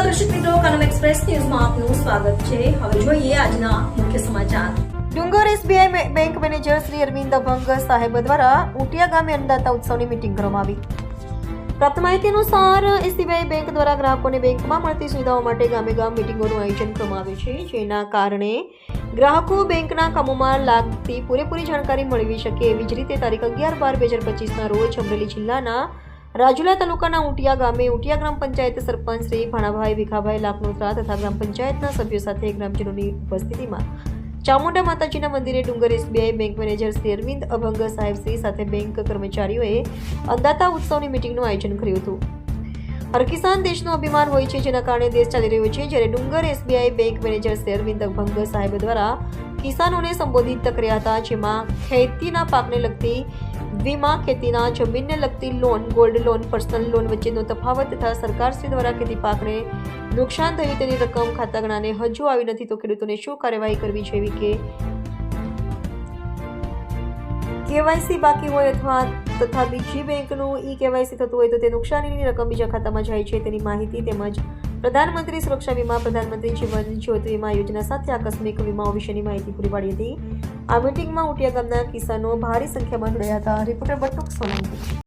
નમસ્કાર દર્શક મિત્રો, કનમ એક્સપ્રેસ ન્યૂઝમાં આપનું સ્વાગત છે। હવે જોઈએ આજના મુખ્ય સમાચાર। Dungar SBI bank manager Shri Arvind Abhang સાહેબ દ્વારા ઉટિયા ગામે અન્નદાતા ઉત્સવની મીટિંગ કરવામાં આવી। પ્રાપ્ત માહિતી અનુસાર એસબીઆઈ બેંક દ્વારા ગ્રાહકોને બેંકમાં મળતી સુવિધાઓ માટે ગામે ગામ મીટિંગોનું આયોજન કરવામાં આવ્યું છે, જેના કારણે ગ્રાહકો બેંકના કામોમાં લાગતી પૂરેપૂરી જાણકારી મેળવી શકે। એવી જ રીતે તારીખ 11/12/2025ના રોજ અમરેલી જિલ્લાના રાજુલા તાલુકાના ઉટિયા ગામે ઉટિયા ગ્રામ પંચાયત સરપંચ શ્રી ભાણાભાઈ ભીખાભાઈ લાખનોત્રા તથા ગ્રામ પંચાયતના સભ્યો સાથે ગ્રામજનોની ઉપસ્થિતિમાં ચામુંડા માતાજીના મંદિરે Dungar SBI bank manager Shri Arvind Abhang સાહેબ શ્રી સાથે બેંક કર્મચારીઓએ અન્નદાતા ઉત્સવની મીટિંગનું આયોજન કર્યું હતું। હર કિસાન દેશનું અભિમાન હોય છે, જેના કારણે દેશ ચાલી રહ્યો છે। જ્યારે Dungar SBI bank manager Shri Arvind Abhang સાહેબ દ્વારા કિસાનોને સંબોધિત કર્યા હતા, જેમાં ખેતીના પાકને લગતી વીમા, ખેતીના જમીનને લગતી loan, gold loan, personal loan વચ્ચેનો તફાવત તથા સરકારશ્રી દ્વારા ખેતી પાકને નુકસાન થયું તેની રકમ ખાતા ગણાને હજુ આવી નથી તો ખેડૂતોને શું કાર્યવાહી કરવી જોઈએ કે કેવાયસી બાકી હોય તથા બીજી બેંકનું ઈ કેવાયસી થતું હોય તો તે નુકસાનીની રકમ બીજા ખાતામાં જાય છે તેની માહિતી તેમજ પ્રધાનમંત્રી સુરક્ષા વીમા, પ્રધાનમંત્રી જીવન જ્યોતિ વીમા યોજના સાથે આકસ્મિક વીમાઓ વિશેની માહિતી પૂરી પાડી હતી। આ મીટિંગમાં ઉટિયા ગામના કિસાનો ભારે સંખ્યામાં જોડાયા હતા। રિપોર્ટર બટુક સોલંકી।